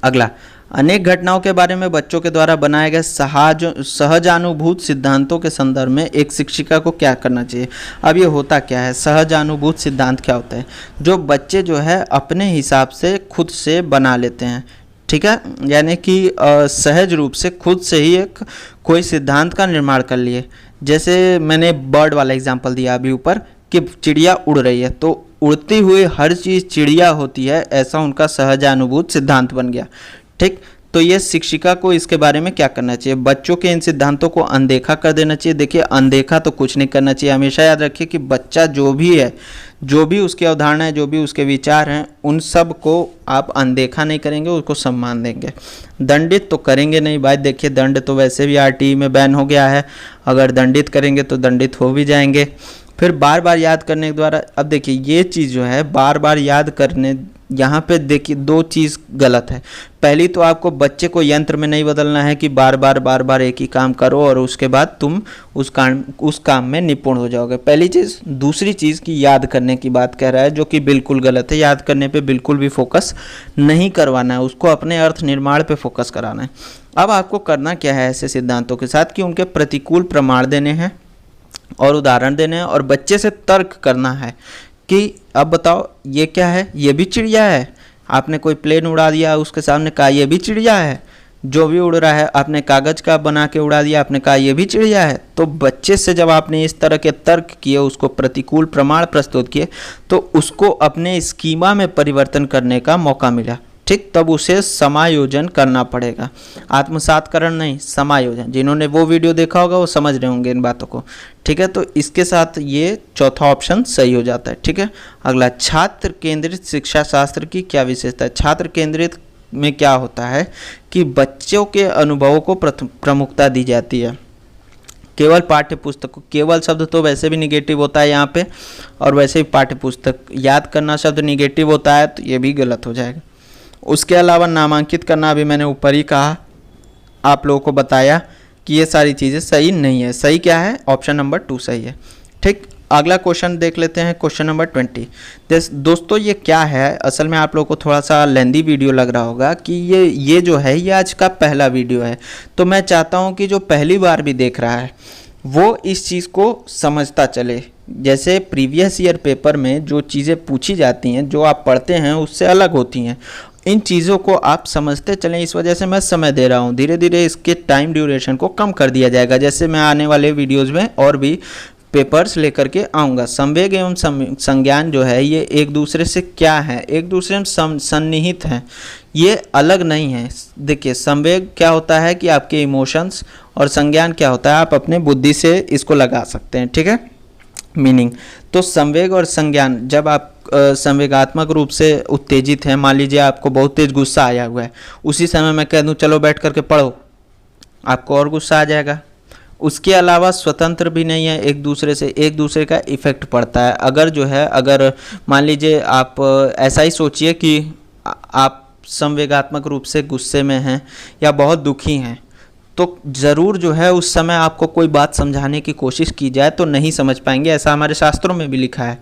अगला, अनेक घटनाओं के बारे में बच्चों के द्वारा बनाए गए सहजानुभूत सिद्धांतों के संदर्भ में एक शिक्षिका को क्या करना चाहिए। अब ये होता क्या है, सहजानुभूत सिद्धांत क्या होता है, जो बच्चे जो है अपने हिसाब से खुद से बना लेते हैं। ठीक है, यानी कि सहज रूप से खुद से ही एक कोई सिद्धांत का निर्माण कर लिए। जैसे मैंने बर्ड वाला एग्जांपल दिया अभी ऊपर कि चिड़िया उड़ रही है, तो उड़ती हुई हर चीज़ चिड़िया होती है, ऐसा उनका सहजानुभूत सिद्धांत बन गया। ठीक, तो ये शिक्षिका को इसके बारे में क्या करना चाहिए, बच्चों के इन सिद्धांतों को अनदेखा कर देना चाहिए। देखिए अनदेखा तो कुछ नहीं करना चाहिए, हमेशा याद रखिए कि बच्चा जो भी है, जो भी उसकी अवधारणा है, जो भी उसके विचार हैं, उन सब को आप अनदेखा नहीं करेंगे, उसको सम्मान देंगे। दंडित तो करेंगे नहीं भाई, देखिए दंड तो वैसे भी RTE में बैन हो गया है, अगर दंडित करेंगे तो दंडित हो भी जाएंगे। फिर बार बार याद करने के द्वारा, अब देखिए ये चीज़ जो है बार बार याद करने यहाँ पे देखिए दो चीज़ गलत है। पहली तो आपको बच्चे को यंत्र में नहीं बदलना है कि बार बार एक ही काम करो और उसके बाद तुम उस काम में निपुण हो जाओगे, पहली चीज़। दूसरी चीज़ की याद करने की बात कह रहा है, जो कि बिल्कुल गलत है। याद करने पे बिल्कुल भी फोकस नहीं करवाना है, उसको अपने अर्थ निर्माण पे फोकस कराना है। अब आपको करना क्या है ऐसे सिद्धांतों के साथ कि उनके प्रतिकूल प्रमाण देने हैं और उदाहरण देने हैं और बच्चे से तर्क करना है कि अब बताओ ये क्या है, ये भी चिड़िया है। आपने कोई प्लेन उड़ा दिया, उसके सामने कहा ये भी चिड़िया है। जो भी उड़ रहा है आपने कागज़ का बना के उड़ा दिया, आपने कहा ये भी चिड़िया है। तो बच्चे से जब आपने इस तरह के तर्क किए, उसको प्रतिकूल प्रमाण प्रस्तुत किए, तो उसको अपने स्कीमा में परिवर्तन करने का मौका मिला, ठीक। तब उसे समायोजन करना पड़ेगा, आत्मसातकरण नहीं, समायोजन। जिन्होंने वो वीडियो देखा होगा वो समझ रहे होंगे इन बातों को, ठीक है। तो इसके साथ ये चौथा ऑप्शन सही हो जाता है, ठीक है। अगला, छात्र केंद्रित शिक्षा शास्त्र की क्या विशेषता है। छात्र केंद्रित में क्या होता है कि बच्चों के अनुभवों को प्रमुखता दी जाती है। केवल पाठ्य पुस्तक, केवल शब्द तो वैसे भी निगेटिव होता है यहाँ पे, और वैसे ही पाठ्य पुस्तक याद करना शब्द निगेटिव होता है, तो ये भी गलत हो जाएगा। उसके अलावा नामांकित करना, अभी मैंने ऊपर ही कहा, आप लोगों को बताया कि ये सारी चीज़ें सही नहीं है। सही क्या है, ऑप्शन नंबर 2 सही है, ठीक। अगला क्वेश्चन देख लेते हैं, क्वेश्चन नंबर 20। दोस्तों ये क्या है, असल में आप लोगों को थोड़ा सा लेंदी वीडियो लग रहा होगा कि ये जो है ये आज का पहला वीडियो है। तो मैं चाहता हूँ कि जो पहली बार भी देख रहा है वो इस चीज़ को समझता चले। जैसे प्रीवियस ईयर पेपर में जो चीज़ें पूछी जाती हैं, जो आप पढ़ते हैं उससे अलग होती हैं। इन चीज़ों को आप समझते चलें, इस वजह से मैं समय दे रहा हूँ। धीरे धीरे इसके टाइम ड्यूरेशन को कम कर दिया जाएगा। जैसे मैं आने वाले वीडियोज़ में और भी पेपर्स लेकर के आऊँगा। संवेग एवं संज्ञान जो है ये एक दूसरे से क्या है, एक दूसरे में सन्निहित हैं, ये अलग नहीं है। देखिए संवेग क्या होता है कि आपके इमोशंस, और संज्ञान क्या होता है आप अपने बुद्धि से इसको लगा सकते हैं, ठीक है, मीनिंग। तो संवेग और संज्ञान, जब आप संवेगात्मक रूप से उत्तेजित हैं, मान लीजिए आपको बहुत तेज गुस्सा आया हुआ है, उसी समय मैं कह दूं चलो बैठ करके पढ़ो, आपको और गुस्सा आ जाएगा। उसके अलावा स्वतंत्र भी नहीं है एक दूसरे से, एक दूसरे का इफेक्ट पड़ता है। अगर मान लीजिए आप ऐसा ही सोचिए कि आप संवेगात्मक रूप से गुस्से में हैं या बहुत दुखी हैं, तो ज़रूर जो है उस समय आपको कोई बात समझाने की कोशिश की जाए तो नहीं समझ पाएंगे, ऐसा हमारे शास्त्रों में भी लिखा है।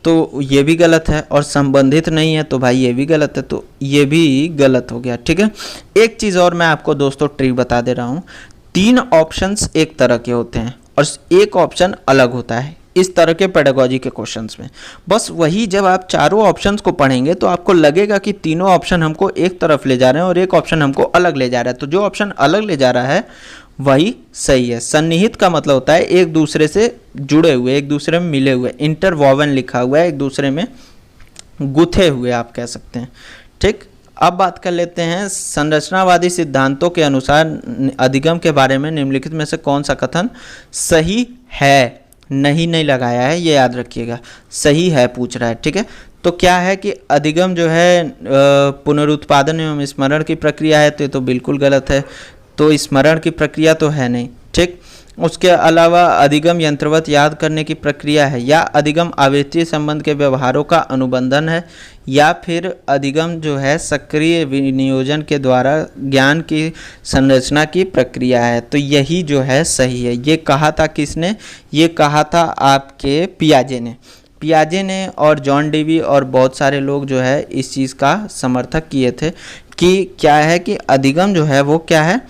तो ये भी गलत है, और संबंधित नहीं है तो भाई ये भी गलत है, तो ये भी गलत हो गया, ठीक है। एक चीज़ और मैं आपको दोस्तों ट्रिक बता दे रहा हूँ, 3 ऑप्शंस एक तरह के होते हैं और एक ऑप्शन अलग होता है इस तरह के पेडागॉजी के क्वेश्चंस में। बस वही जब आप चारों ऑप्शंस को पढ़ेंगे तो आपको लगेगा कि तीनों ऑप्शन हमको एक तरफ ले जा रहे हैं और एक ऑप्शन हमको अलग ले जा रहा है। तो जो ऑप्शन अलग ले जा रहा है वही सही है। सन्निहित का मतलब होता है एक दूसरे से जुड़े हुए, एक दूसरे में मिले हुए, इंटरवॉवन लिखा हुआ है, एक दूसरे में गुथे हुए आप कह सकते हैं, ठीक। अब बात कर लेते हैं संरचनावादी सिद्धांतों के अनुसार अधिगम के बारे में निम्नलिखित में से कौन सा कथन सही है। नहीं लगाया है, ये याद रखिएगा, सही है पूछ रहा है, ठीक है। तो क्या है कि अधिगम जो है पुनरुत्पादन एवं स्मरण की प्रक्रिया है, तो ये तो बिल्कुल गलत है। तो स्मरण की प्रक्रिया तो है नहीं, ठीक। उसके अलावा अधिगम यंत्रवत याद करने की प्रक्रिया है, या अधिगम आवृत्तीय संबंध के व्यवहारों का अनुबंधन है, या फिर अधिगम जो है सक्रिय विनियोजन के द्वारा ज्ञान की संरचना की प्रक्रिया है। तो यही जो है सही है। ये कहा था किसने, ये कहा था आपके पियाजे ने और जॉन डेवी और बहुत सारे लोग जो है इस चीज़ का समर्थक किए थे कि क्या है कि अधिगम जो है वो क्या है,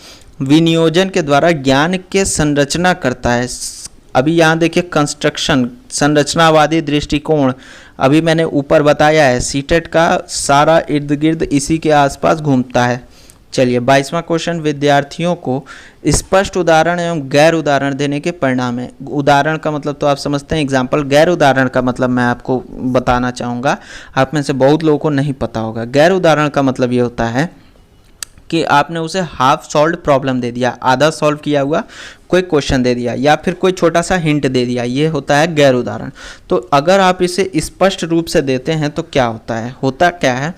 विनियोजन के द्वारा ज्ञान के संरचना करता है। अभी यहाँ देखिए कंस्ट्रक्शन, संरचनावादी दृष्टिकोण, अभी मैंने ऊपर बताया है, सीटेट का सारा इर्द गिर्द इसी के आसपास घूमता है। चलिए 22वां क्वेश्चन, विद्यार्थियों को स्पष्ट उदाहरण एवं गैर उदाहरण देने के परिणाम है। उदाहरण का मतलब तो आप समझते हैं एग्जाम्पल, गैर उदाहरण का मतलब मैं आपको बताना चाहूँगा, आप में से बहुत लोगों को नहीं पता होगा। गैर उदाहरण का मतलब ये होता है कि आपने उसे हाफ सॉल्व्ड प्रॉब्लम दे दिया, आधा सॉल्व किया हुआ कोई क्वेश्चन दे दिया, या फिर कोई छोटा सा हिंट दे दिया, ये होता है गैर उदाहरण। तो अगर आप इसे स्पष्ट रूप से देते हैं तो क्या होता है, होता क्या है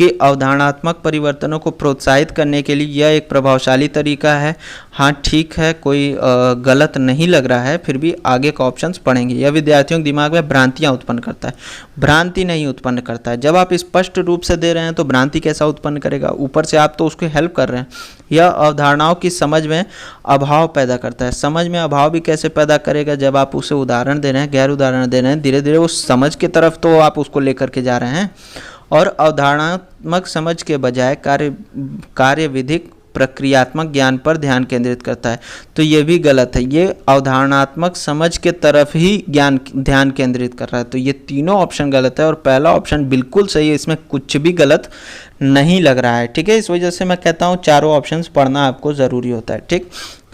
कि अवधारणात्मक परिवर्तनों को प्रोत्साहित करने के लिए यह एक प्रभावशाली तरीका है। हाँ ठीक है, कोई गलत नहीं लग रहा है, फिर भी आगे का ऑप्शंस पढ़ेंगे। यह विद्यार्थियों के दिमाग में भ्रांतियाँ उत्पन्न करता है, भ्रांति नहीं उत्पन्न करता है। जब आप स्पष्ट रूप से दे रहे हैं तो भ्रांति कैसा उत्पन्न करेगा, ऊपर से आप तो उसको हेल्प कर रहे हैं। यह अवधारणाओं की समझ में अभाव पैदा करता है। समझ में अभाव भी कैसे पैदा करेगा, जब आप उसे उदाहरण दे रहे हैं, गैर उदाहरण दे रहे हैं, धीरे धीरे उस समझ की तरफ तो आप उसको लेकर के जा रहे हैं। और अवधारणात्मक समझ के बजाय कार्यविधिक प्रक्रियात्मक ज्ञान पर ध्यान केंद्रित करता है, तो ये भी गलत है। ये अवधारणात्मक समझ के तरफ ही ध्यान केंद्रित कर रहा है। तो ये तीनों ऑप्शन गलत है और पहला ऑप्शन बिल्कुल सही है, इसमें कुछ भी गलत नहीं लग रहा है। ठीक है, इस वजह से मैं कहता हूँ चारों ऑप्शंस पढ़ना आपको ज़रूरी होता है। ठीक,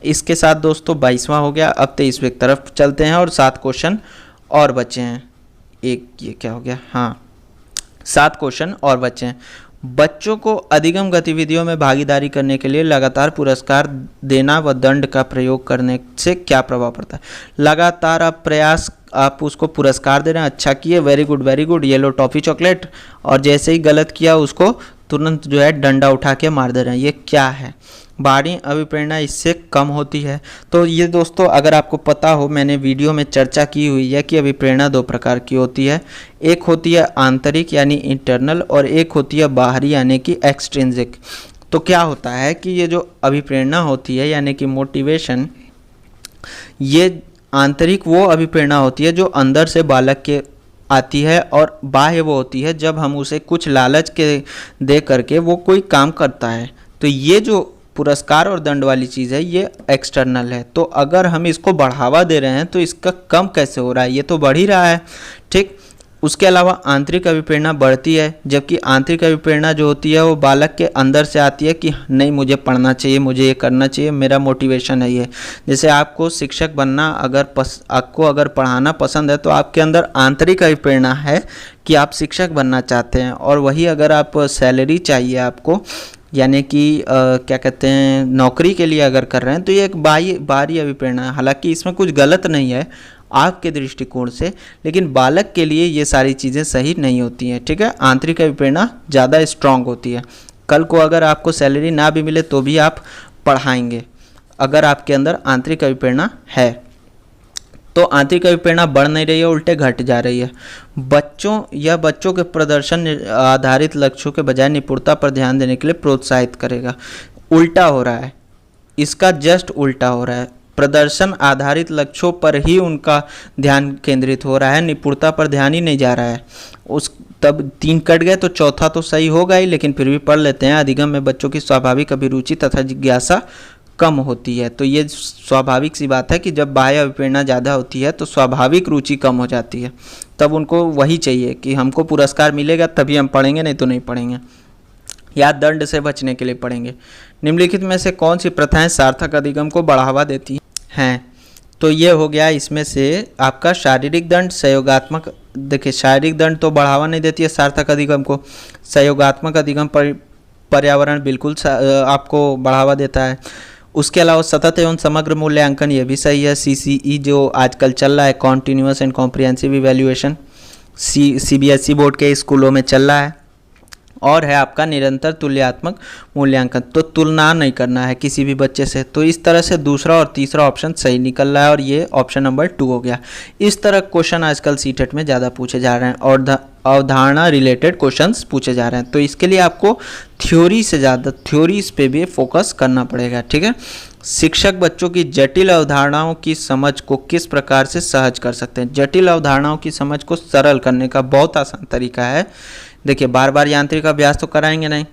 इसके साथ दोस्तों 22वां हो गया। अब 23वें की तरफ चलते हैं और 7 क्वेश्चन और बचे हैं। ये क्या हो गया, हाँ 7 क्वेश्चन और बचे हैं। बच्चों को अधिगम गतिविधियों में भागीदारी करने के लिए लगातार पुरस्कार देना व दंड का प्रयोग करने से क्या प्रभाव पड़ता है। लगातार आप उसको पुरस्कार दे रहे हैं, अच्छा किए, वेरी गुड, ये लो टॉफ़ी चॉकलेट, और जैसे ही गलत किया उसको तुरंत जो है डंडा उठा के मार दे रहे हैं, ये क्या है। बाहरी अभिप्रेरणा इससे कम होती है। तो ये दोस्तों अगर आपको पता हो, मैंने वीडियो में चर्चा की हुई है कि अभिप्रेरणा 2 प्रकार की होती है। एक होती है आंतरिक यानी इंटरनल, और एक होती है बाहरी यानी कि एक्सट्रिंसिक। तो क्या होता है कि ये जो अभिप्रेरणा होती है यानी कि मोटिवेशन, ये आंतरिक वो अभिप्रेरणा होती है जो अंदर से बालक के आती है, और बाह्य वो होती है जब हम उसे कुछ लालच के दे करके वो कोई काम करता है। तो ये जो पुरस्कार और दंड वाली चीज़ है ये एक्सटर्नल है। तो अगर हम इसको बढ़ावा दे रहे हैं तो इसका कम कैसे हो रहा है, ये तो बढ़ ही रहा है। ठीक, उसके अलावा आंतरिक अभिप्रेरणा बढ़ती है, जबकि आंतरिक अभिप्रेरणा जो होती है वो बालक के अंदर से आती है कि नहीं मुझे पढ़ना चाहिए, मुझे ये करना चाहिए, मेरा मोटिवेशन है ये। जैसे आपको शिक्षक बनना आपको अगर पढ़ाना पसंद है तो आपके अंदर आंतरिक अभिप्रेरणा है कि आप शिक्षक बनना चाहते हैं, और वही अगर आप सैलरी चाहिए आपको यानी कि क्या कहते हैं नौकरी के लिए अगर कर रहे हैं तो ये एक बाहरी अभिप्रेरणा है। हालांकि इसमें कुछ गलत नहीं है आपके दृष्टिकोण से, लेकिन बालक के लिए ये सारी चीज़ें सही नहीं होती हैं। ठीक है, आंतरिक अभिप्रेरणा ज़्यादा स्ट्रांग होती है। कल को अगर आपको सैलरी ना भी मिले तो भी आप पढ़ाएंगे अगर आपके अंदर आंतरिक अभिप्रेरणा है। तो आंतरिक अभिप्रेरणा बढ़ नहीं रही है, उल्टे घट जा रही है। बच्चों के प्रदर्शन आधारित लक्ष्यों के बजाय निपुणता पर ध्यान देने के लिए प्रोत्साहित करेगा। उल्टा हो रहा है, इसका जस्ट उल्टा हो रहा है। प्रदर्शन आधारित लक्ष्यों पर ही उनका ध्यान केंद्रित हो रहा है, निपुणता पर ध्यान ही नहीं जा रहा है। तब 3 कट गए तो चौथा तो सही होगा ही, लेकिन फिर भी पढ़ लेते हैं। अधिगम में बच्चों की स्वाभाविक अभिरुचि तथा जिज्ञासा कम होती है। तो ये स्वाभाविक सी बात है कि जब बाह्य अभिप्रेरणा ज़्यादा होती है तो स्वाभाविक रुचि कम हो जाती है। तब उनको वही चाहिए कि हमको पुरस्कार मिलेगा तभी हम पढ़ेंगे, नहीं तो नहीं पढ़ेंगे, या दंड से बचने के लिए पढ़ेंगे। निम्नलिखित में से कौन सी प्रथाएं सार्थक अधिगम को बढ़ावा देती हैं। तो ये हो गया इसमें से आपका शारीरिक दंड, सहयोगात्मक। देखिए शारीरिक दंड तो बढ़ावा नहीं देती है सार्थक अधिगम को। सहयोगात्मक अधिगम पर्यावरण बिल्कुल आपको बढ़ावा देता है। उसके अलावा सतत एवं समग्र मूल्यांकन ये भी सही है। CCE जो आजकल चल रहा है, continuous and comprehensive evaluation, CBSE board के स्कूलों में चल रहा है। और है आपका निरंतर तुल्यात्मक मूल्यांकन, तो तुलना नहीं करना है किसी भी बच्चे से। तो इस तरह से दूसरा और तीसरा ऑप्शन सही निकल रहा है, और ये ऑप्शन नंबर 2 हो गया। इस तरह क्वेश्चन आजकल सीटेट में ज़्यादा पूछे जा रहे हैं और अवधारणा रिलेटेड क्वेश्चंस पूछे जा रहे हैं। तो इसके लिए आपको थ्योरी से ज़्यादा थ्योरीज पे भी फोकस करना पड़ेगा। ठीक है, शिक्षक बच्चों की जटिल अवधारणाओं की समझ को किस प्रकार से सहज कर सकते हैं। जटिल अवधारणाओं की समझ को सरल करने का बहुत आसान तरीका है। देखिए बार बार यांत्रिक अभ्यास तो कराएंगे नहीं,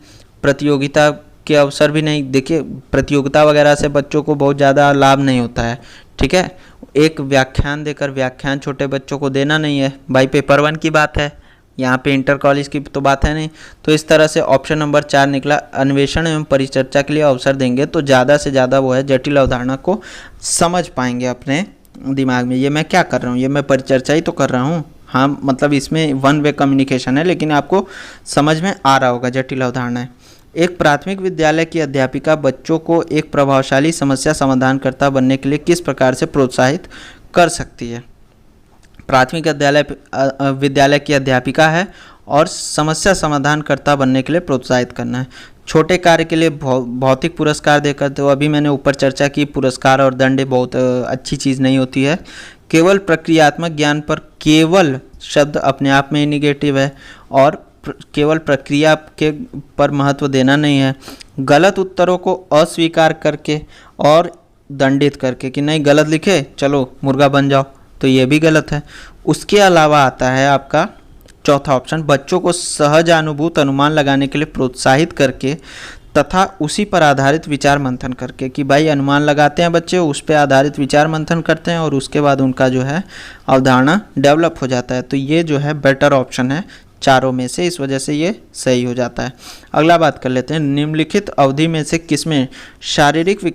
प्रतियोगिता के अवसर भी नहीं। देखिए प्रतियोगिता वगैरह से बच्चों को बहुत ज़्यादा लाभ नहीं होता है। ठीक है, एक व्याख्यान देकर व्याख्यान छोटे बच्चों को देना नहीं है भाई। पेपर 1 की बात है, यहाँ पे इंटर कॉलेज की तो बात है नहीं। तो इस तरह से ऑप्शन नंबर 4 निकला। अन्वेषण एवं परिचर्चा के लिए अवसर देंगे तो ज़्यादा से ज़्यादा वो है जटिल अवधारणा को समझ पाएंगे अपने दिमाग में। ये मैं क्या कर रहा हूँ, ये मैं परिचर्चा ही तो कर रहा हूँ। हाँ मतलब इसमें 1 वे कम्युनिकेशन है, लेकिन आपको समझ में आ रहा होगा जटिल अवधारणाएं। एक प्राथमिक विद्यालय की अध्यापिका बच्चों को एक प्रभावशाली समस्या समाधानकर्ता बनने के लिए किस प्रकार से प्रोत्साहित कर सकती है। प्राथमिक विद्यालय की अध्यापिका है और समस्या समाधानकर्ता बनने के लिए प्रोत्साहित करना है। छोटे कार्य के लिए भौतिक पुरस्कार देकर, तो अभी मैंने ऊपर चर्चा की, पुरस्कार और दंड बहुत अच्छी चीज़ नहीं होती है। केवल प्रक्रियात्मक ज्ञान पर, केवल शब्द अपने आप में ही निगेटिव है और केवल प्रक्रिया के पर महत्व देना नहीं है। गलत उत्तरों को अस्वीकार करके और दंडित करके कि नहीं गलत लिखे चलो मुर्गा बन जाओ, तो ये भी गलत है। उसके अलावा आता है आपका चौथा ऑप्शन, बच्चों को सहज अनुभूत अनुमान लगाने के लिए प्रोत्साहित करके तथा उसी पर आधारित विचार मंथन करके, कि भाई अनुमान लगाते हैं बच्चे, उस पर आधारित विचार मंथन करते हैं और उसके बाद उनका जो है अवधारणा डेवलप हो जाता है। तो ये जो है बेटर ऑप्शन है चारों में से, इस वजह से ये सही हो जाता है। अगला बात कर लेते हैं, निम्नलिखित अवधि में से किसमें शारीरिक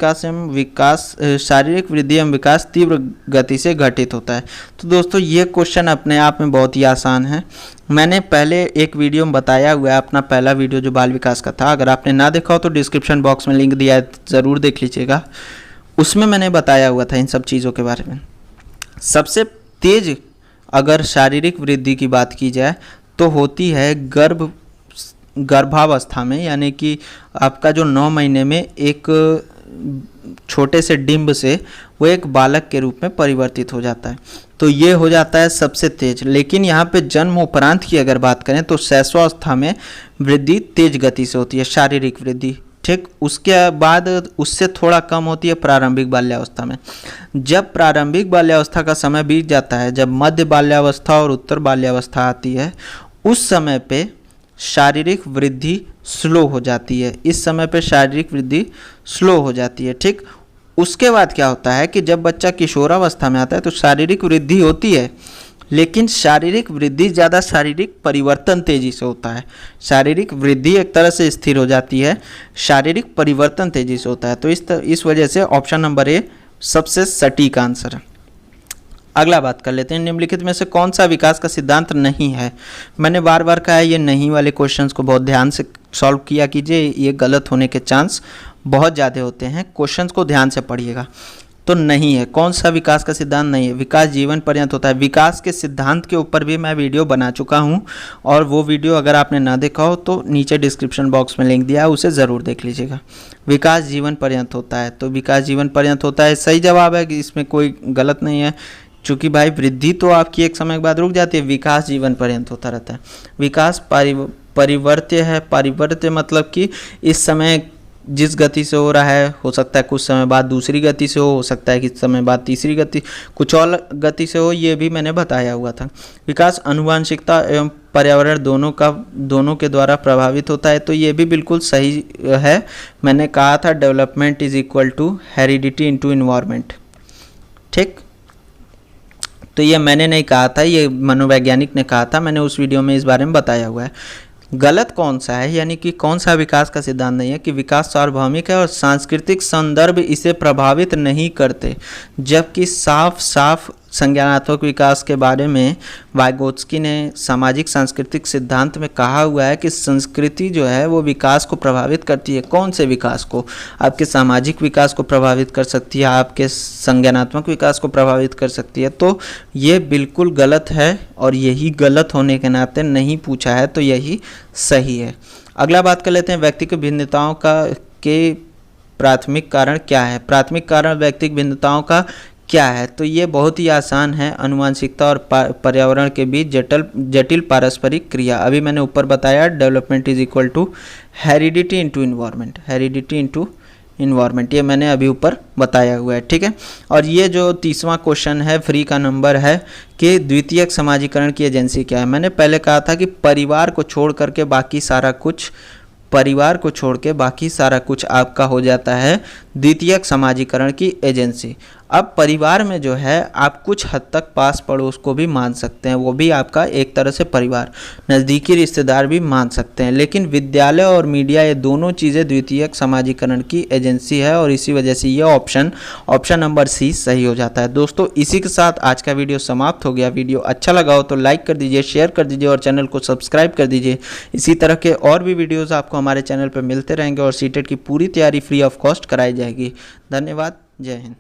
वृद्धि एवं विकास तीव्र गति से घटित होता है। तो दोस्तों ये क्वेश्चन अपने आप में बहुत ही आसान है। मैंने पहले एक वीडियो में बताया हुआ है, अपना पहला वीडियो जो बाल विकास का था, अगर आपने ना देखा हो तो डिस्क्रिप्शन बॉक्स में लिंक दिया है, ज़रूर देख लीजिएगा। उसमें मैंने बताया हुआ था इन सब चीज़ों के बारे में। सबसे तेज अगर शारीरिक वृद्धि की बात की जाए तो होती है गर्भावस्था में, यानी कि आपका जो 9 महीने में एक छोटे से डिंब से वो एक बालक के रूप में परिवर्तित हो जाता है, तो ये हो जाता है सबसे तेज। लेकिन यहाँ पे जन्म उपरांत की अगर बात करें तो शैशवावस्था में वृद्धि तेज गति से होती है, शारीरिक वृद्धि, ठीक। उसके बाद उससे थोड़ा कम होती है प्रारंभिक बाल्यावस्था में। जब प्रारंभिक बाल्यावस्था का समय बीत जाता है, जब मध्य बाल्यावस्था और उत्तर बाल्यावस्था आती है, उस समय पे शारीरिक वृद्धि स्लो हो जाती है। इस समय पे शारीरिक वृद्धि स्लो हो जाती है, ठीक। उसके बाद क्या होता है कि जब बच्चा किशोरावस्था में आता है तो शारीरिक वृद्धि होती है, लेकिन शारीरिक वृद्धि ज़्यादा, शारीरिक परिवर्तन तेज़ी से होता है। शारीरिक वृद्धि एक तरह से स्थिर हो जाती है, शारीरिक परिवर्तन तेज़ी से होता है। तो इस वजह से ऑप्शन नंबर ए सबसे सटीक आंसर है। अगला बात कर लेते हैं, निम्नलिखित में से कौन सा विकास का सिद्धांत नहीं है। मैंने बार बार कहा है ये नहीं वाले क्वेश्चंस को बहुत ध्यान से सॉल्व किया कीजिए, ये गलत होने के चांस बहुत ज़्यादा होते हैं। क्वेश्चंस को ध्यान से पढ़िएगा। तो नहीं है, कौन सा विकास का सिद्धांत नहीं है? विकास जीवन पर्यंत होता है। विकास के सिद्धांत के ऊपर भी मैं वीडियो बना चुका हूं, और वो वीडियो अगर आपने ना देखा हो तो नीचे डिस्क्रिप्शन बॉक्स में लिंक दिया है, उसे ज़रूर देख लीजिएगा। विकास जीवन पर्यंत होता है, तो विकास जीवन पर्यंत होता है सही जवाब है, कि इसमें कोई गलत नहीं है। चूँकि भाई वृद्धि तो आपकी एक समय के बाद रुक जाती है, विकास जीवन पर्यंत होता रहता है। विकास परिवर्त्य है। परिवर्त्य मतलब कि इस समय जिस गति से हो रहा है, हो सकता है कुछ समय बाद दूसरी गति से हो सकता है कुछ समय बाद तीसरी गति, कुछ और गति से हो, ये भी मैंने बताया हुआ था। विकास आनुवंशिकता एवं पर्यावरण दोनों के द्वारा प्रभावित होता है, तो ये भी बिल्कुल सही है। मैंने कहा था development is equal to heredity into environment, ठीक। तो ये मैंने नहीं कहा था, ये मनोवैज्ञानिक ने कहा था, मैंने उस वीडियो में इस बारे में बताया हुआ है। गलत कौन सा है, यानी कि कौन सा विकास का सिद्धांत नहीं है, कि विकास सार्वभौमिक है और सांस्कृतिक संदर्भ इसे प्रभावित नहीं करते। जबकि साफ संज्ञानात्मक विकास के बारे में वाइगोत्स्की ने सामाजिक सांस्कृतिक सिद्धांत में कहा हुआ है कि संस्कृति जो है वो विकास को प्रभावित करती है। कौन से विकास को? आपके सामाजिक विकास को प्रभावित कर सकती है, आपके संज्ञानात्मक विकास को प्रभावित कर सकती है। तो ये बिल्कुल गलत है, और यही गलत होने के नाते नहीं पूछा है, तो यही सही है। अगला बात कर लेते हैं, व्यक्तिगत भिन्नताओं के प्राथमिक कारण क्या है। प्राथमिक कारण व्यक्तिगत भिन्नताओं का क्या है? तो ये बहुत ही आसान है, आनुवंशिकता और पर्यावरण के बीच जटिल पारस्परिक क्रिया। अभी मैंने ऊपर बताया development is equal to heredity into environment, heredity into environment, ये मैंने अभी ऊपर बताया हुआ है, ठीक है। और ये जो 30वां क्वेश्चन है फ्री का नंबर है कि द्वितीयक समाजीकरण की एजेंसी क्या है। मैंने पहले कहा था कि परिवार को छोड़ करके बाकी सारा कुछ आपका हो जाता है द्वितीयक समाजीकरण की एजेंसी। अब परिवार में जो है आप कुछ हद तक पास पड़ोस को भी मान सकते हैं, वो भी आपका एक तरह से परिवार, नज़दीकी रिश्तेदार भी मान सकते हैं। लेकिन विद्यालय और मीडिया, ये दोनों चीज़ें द्वितीयक समाजीकरण की एजेंसी है, और इसी वजह से ये ऑप्शन नंबर सी सही हो जाता है। दोस्तों इसी के साथ आज का वीडियो समाप्त हो गया। वीडियो अच्छा लगा हो तो लाइक कर दीजिए, शेयर कर दीजिए और चैनल को सब्सक्राइब कर दीजिए। इसी तरह के और भी वीडियोज़ आपको हमारे चैनल पर मिलते रहेंगे, और सीटेट की पूरी तैयारी फ्री ऑफ कॉस्ट कराई जाएगी। धन्यवाद, जय हिंद।